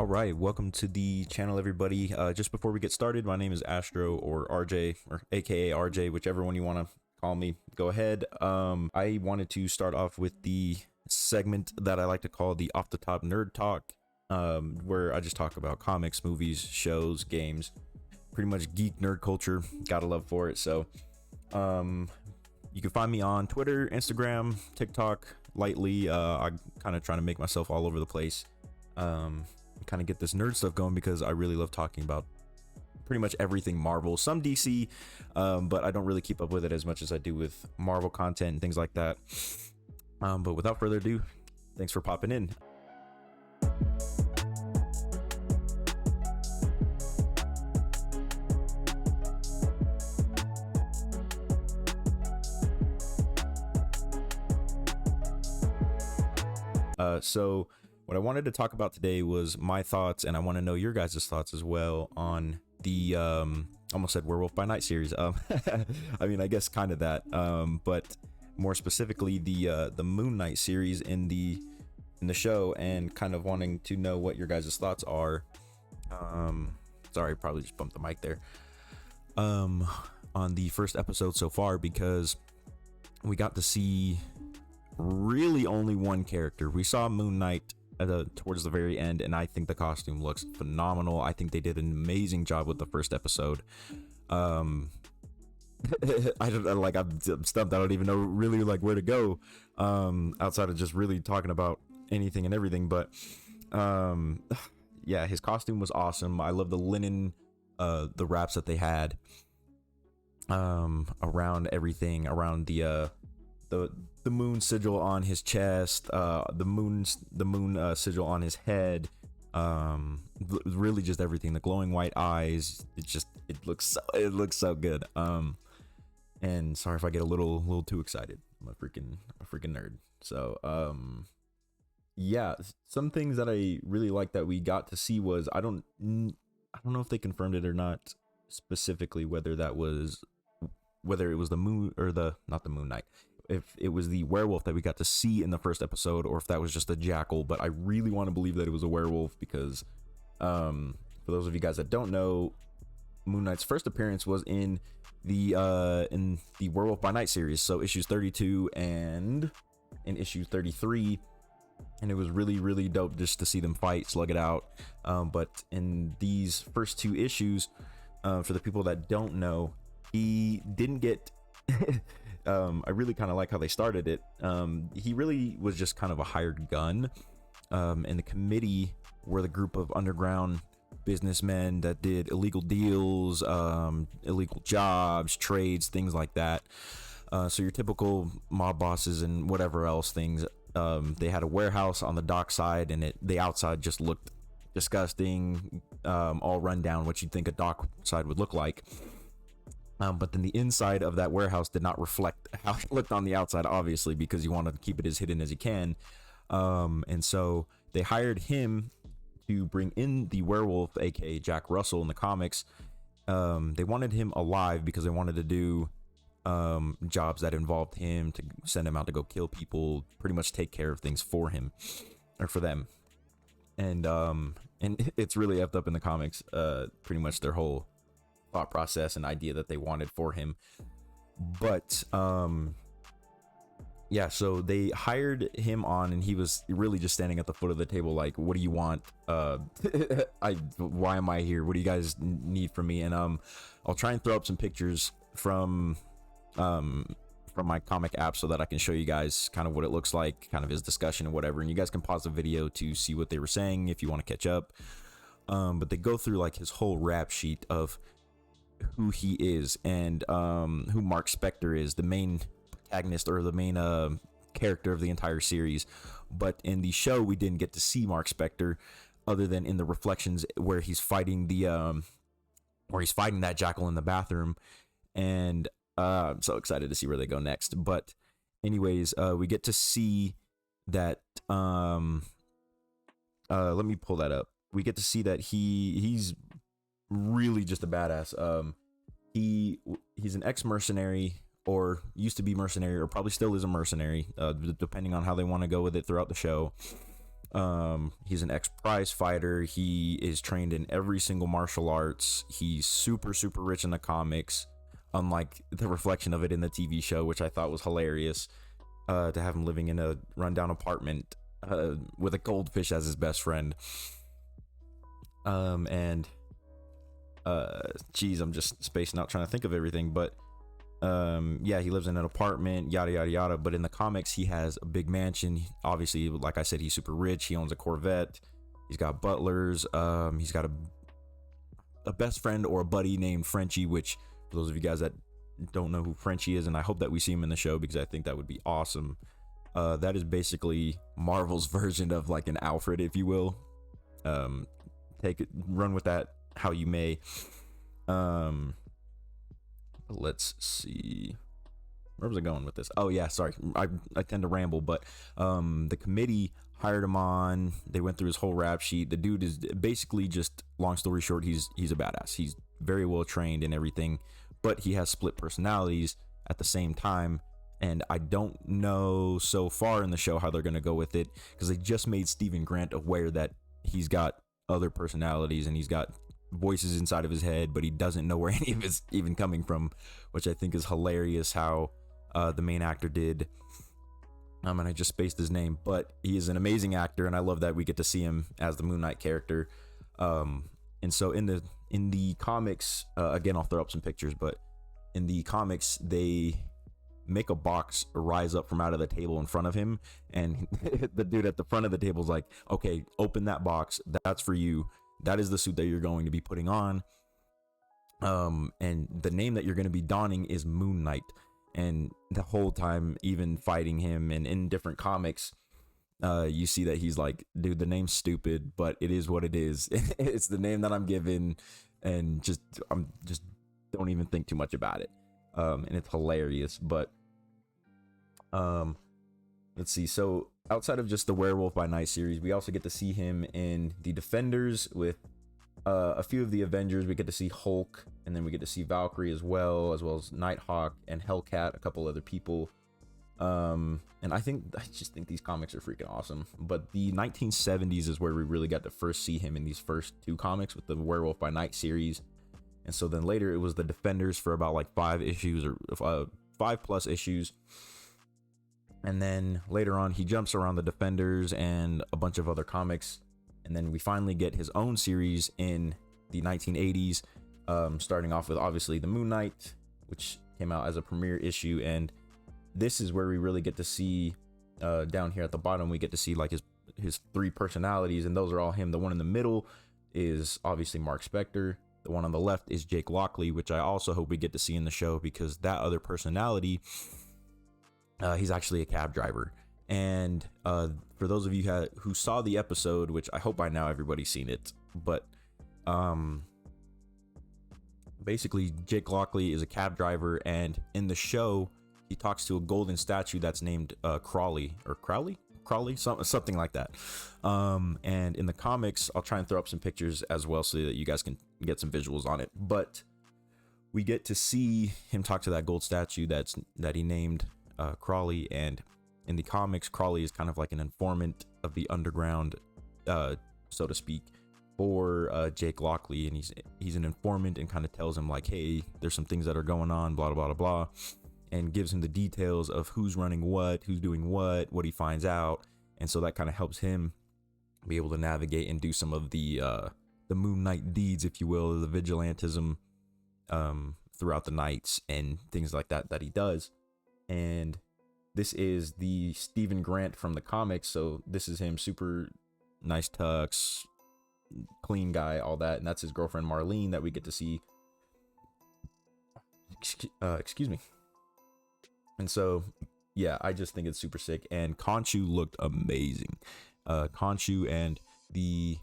right, welcome to the channel, everybody. Just before we get started, my name is Astro or RJ or AKA RJ, whichever one you want to call me. Go ahead. I wanted to start off with the segment that I like to call the Off the Top Nerd Talk, where I just talk about comics, movies, shows, games, pretty much geek nerd culture. Got a love for it. So, you can find me on Twitter, Instagram, TikTok. Lightly, I'm kind of trying to make myself all over the place. Kind of get this nerd stuff going because I really love talking about pretty much everything Marvel, some DC, but I don't really keep up with it as much as I do with Marvel content and things like that. But without further ado, thanks for popping in. So what I wanted to talk about today was my thoughts, and I want to know your guys' thoughts as well on the almost said Werewolf by Night series. I mean, I guess kind of that, but more specifically the Moon Knight series in the show, and kind of wanting to know what your guys' thoughts are. Sorry, probably just bumped the mic there. On the first episode so far, because we got to see really only one character. We saw Moon Knight towards the very end, and I think the costume looks phenomenal. I think they did an amazing job with the first episode. I don't like, I'm stumped. I don't even know really like where to go outside of just really talking about anything and everything. But yeah, his costume was awesome. I love the linen, the wraps that they had around everything, around the moon sigil on his chest, the moon sigil on his head, really just everything. The glowing white eyes, it looks so good. And sorry if I get a little too excited. I'm a freaking nerd. So yeah, some things that I really like that we got to see was, I don't know if they confirmed it or not specifically, whether it was the moon or not the Moon Knight, if it was the werewolf that we got to see in the first episode, or if that was just a jackal. But I really want to believe that it was a werewolf, because for those of you guys that don't know, Moon Knight's first appearance was in the Werewolf by Night series, so issues 32 and in issue 33, and it was really dope just to see them fight, slug it out. But in these first two issues, for the people that don't know, he didn't get I really kind of like how they started it. He really was just kind of a hired gun, and the committee were the group of underground businessmen that did illegal deals, illegal jobs, trades, things like that. So your typical mob bosses and whatever else things. They had a warehouse on the dock side, and the outside just looked disgusting, all run down, what you'd think a dock side would look like. But then the inside of that warehouse did not reflect how it looked on the outside, obviously, because you want to keep it as hidden as you can. And so they hired him to bring in the werewolf, aka Jack Russell in the comics. They wanted him alive because they wanted to do jobs that involved him, to send him out to go kill people, pretty much take care of things for him or for them. And it's really effed up in the comics, pretty much their whole thought process and idea that they wanted for him. But yeah, so they hired him on, and he was really just standing at the foot of the table like, what do you want? Why am I here? What do you guys need from me? And I'll try and throw up some pictures from my comic app so that I can show you guys kind of what it looks like, kind of his discussion and whatever, and you guys can pause the video to see what they were saying if you want to catch up. But they go through like his whole rap sheet of who he is, and who Mark Spector is, the main protagonist or the main character of the entire series. But in the show, we didn't get to see Mark Spector other than in the reflections where he's fighting that jackal in the bathroom. And I'm so excited to see where they go next. But anyways, we get to see that let me pull that up. We get to see that he's really just a badass. He's an ex-mercenary, or used to be mercenary, or probably still is a mercenary, depending on how they want to go with it throughout the show. He's an ex-prize fighter. He is trained in every single martial arts. He's super rich in the comics, unlike the reflection of it in the TV show, which I thought was hilarious. To have him living in a rundown apartment with a goldfish as his best friend. Geez, I'm just spacing out trying to think of everything, but yeah, he lives in an apartment, yada yada yada. But in the comics, he has a big mansion. Obviously, like I said, he's super rich. He owns a Corvette. He's got butlers. He's got a best friend or a buddy named Frenchie, which for those of you guys that don't know who Frenchie is, and I hope that we see him in the show because I think that would be awesome. That is basically Marvel's version of like an Alfred, if you will. Take it, run with that how you may. Let's see, where was I going with this? Oh yeah, sorry, I tend to ramble, but the committee hired him on. They went through his whole rap sheet. The dude is basically, just long story short, he's a badass. He's very well trained and everything, but he has split personalities at the same time. And I don't know so far in the show how they're going to go with it, because they just made Stephen Grant aware that he's got other personalities and he's got voices inside of his head, but he doesn't know where any of it's even coming from, which I think is hilarious how the main actor did. And I just spaced his name, but he is an amazing actor, and I love that we get to see him as the Moon Knight character. And so in the comics, again, I'll throw up some pictures, but in the comics, they make a box rise up from out of the table in front of him, and the dude at the front of the table is like, okay, open that box, that's for you, that is the suit that you're going to be putting on, and the name that you're going to be donning is Moon Knight. And the whole time, even fighting him and in different comics, you see that he's like, dude, the name's stupid, but it is what it is. It's the name that I'm given, and I'm just don't even think too much about it. And it's hilarious. But let's see, so outside of just the Werewolf by Night series, we also get to see him in the Defenders with a few of the Avengers. We get to see Hulk, and then we get to see Valkyrie as well as Nighthawk and Hellcat, a couple other people. And I just think these comics are freaking awesome. But the 1970s is where we really got to first see him in these first two comics with the Werewolf by Night series. And so then later it was the Defenders for about like 5 issues or 5+ issues. And then later on, he jumps around the Defenders and a bunch of other comics. And then we finally get his own series in the 1980s, starting off with obviously the Moon Knight, which came out as a premiere issue. And this is where we really get to see, down here at the bottom, we get to see like his 3 personalities, and those are all him. The one in the middle is obviously Mark Spector. The one on the left is Jake Lockley, which I also hope we get to see in the show, because that other personality, he's actually a cab driver. And for those of you who saw the episode, which I hope by now everybody's seen it, but basically Jake Lockley is a cab driver, and in the show he talks to a golden statue that's named Crowley, something like that. And in the comics, I'll try and throw up some pictures as well so that you guys can get some visuals on it. But we get to see him talk to that gold statue that he named Crowley. And in the comics, Crowley is kind of like an informant of the underground, so to speak, for Jake Lockley, and he's an informant and kind of tells him like, hey, there's some things that are going on, blah blah blah blah, and gives him the details of who's running what, who's doing what he finds out. And so that kind of helps him be able to navigate and do some of the Moon Knight deeds, if you will, the vigilantism throughout the nights and things like that he does. And this is the Stephen Grant from the comics, so this is him, super nice tux, clean guy, all that. And that's his girlfriend Marlene that we get to see. Excuse me. And so yeah, I just think it's super sick. And Khonshu looked amazing. Khonshu and the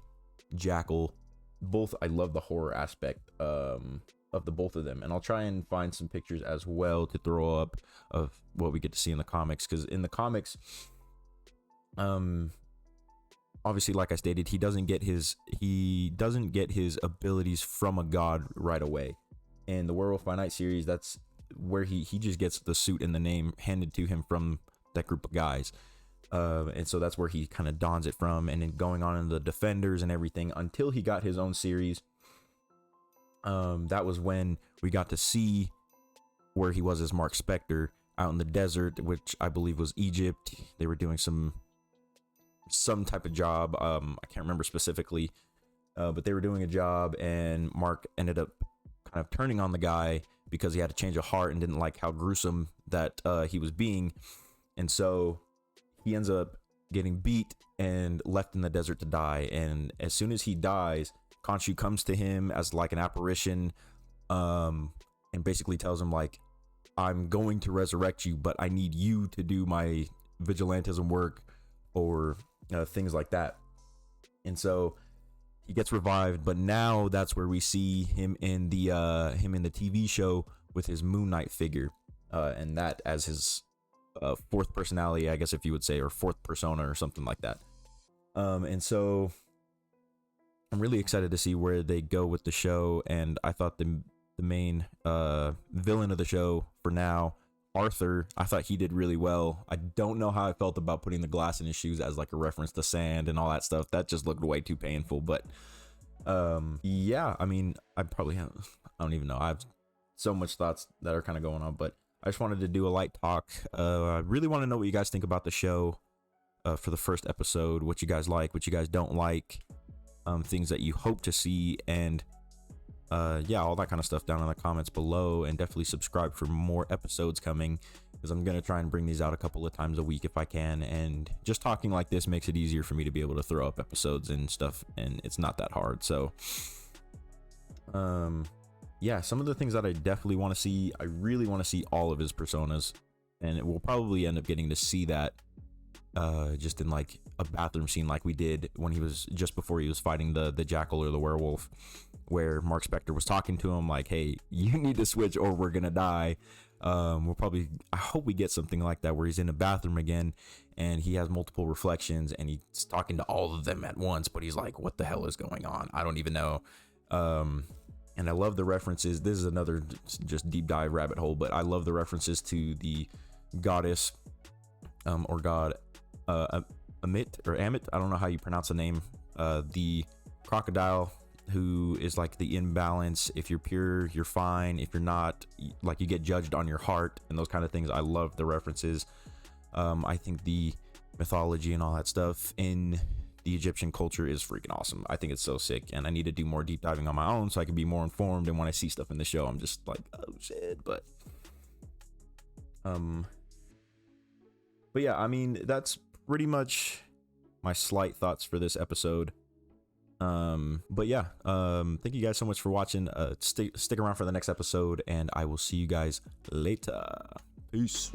Jackal, both, I love the horror aspect of the both of them. And I'll try and find some pictures as well to throw up of what we get to see in the comics, because in the comics, obviously, like I stated, he doesn't get his abilities from a god right away. In the Werewolf by Night series, that's where he just gets the suit and the name handed to him from that group of guys. And so that's where he kind of dons it from, and then going on in the Defenders and everything until he got his own series. That was when we got to see where he was as Mark Spector out in the desert, which I believe was Egypt. They were doing some type of job. I can't remember specifically, but they were doing a job, and Mark ended up kind of turning on the guy because he had a change of heart and didn't like how gruesome that he was being. And so he ends up getting beat and left in the desert to die. And as soon as he dies, Khonshu comes to him as like an apparition, and basically tells him like, I'm going to resurrect you, but I need you to do my vigilantism work, or things like that. And so he gets revived, but now that's where we see him in the TV show with his Moon Knight figure, and that as his fourth personality, I guess, if you would say, or fourth persona or something like that. And so I'm really excited to see where they go with the show. And I thought the main villain of the show for now, Arthur, I thought he did really well. I don't know how I felt about putting the glass in his shoes as like a reference to sand and all that stuff. That just looked way too painful. But yeah, I mean, I don't even know. I have so much thoughts that are kind of going on, but I just wanted to do a light talk. I really want to know what you guys think about the show for the first episode, what you guys like, what you guys don't like, things that you hope to see, and yeah, all that kind of stuff down in the comments below. And definitely subscribe for more episodes coming, because I'm going to try and bring these out a couple of times a week if I can. And just talking like this makes it easier for me to be able to throw up episodes and stuff, and it's not that hard. So yeah, some of the things that I definitely want to see, I really want to see all of his personas, and we'll probably end up getting to see that just in like a bathroom scene like we did when he was just before he was fighting the jackal or the werewolf, where Mark Spector was talking to him like, hey, you need to switch or we're gonna die. We'll probably, I hope we get something like that where he's in a bathroom again and he has multiple reflections and he's talking to all of them at once, but he's like, what the hell is going on? I don't even know. And I love the references. This is another just deep dive rabbit hole, but I love the references to the goddess or god Amit or Amit. I don't know how you pronounce the name. The crocodile who is like the imbalance. If you're pure, you're fine. If you're not, like, you get judged on your heart and those kind of things. I love the references. I think the mythology and all that stuff in the Egyptian culture is freaking awesome. I think it's so sick, and I need to do more deep diving on my own so I can be more informed. And when I see stuff in the show, I'm just like, oh shit. But yeah, I mean, that's pretty much my slight thoughts for this episode. But yeah, thank you guys so much for watching. Stick around for the next episode, and I will see you guys later. Peace.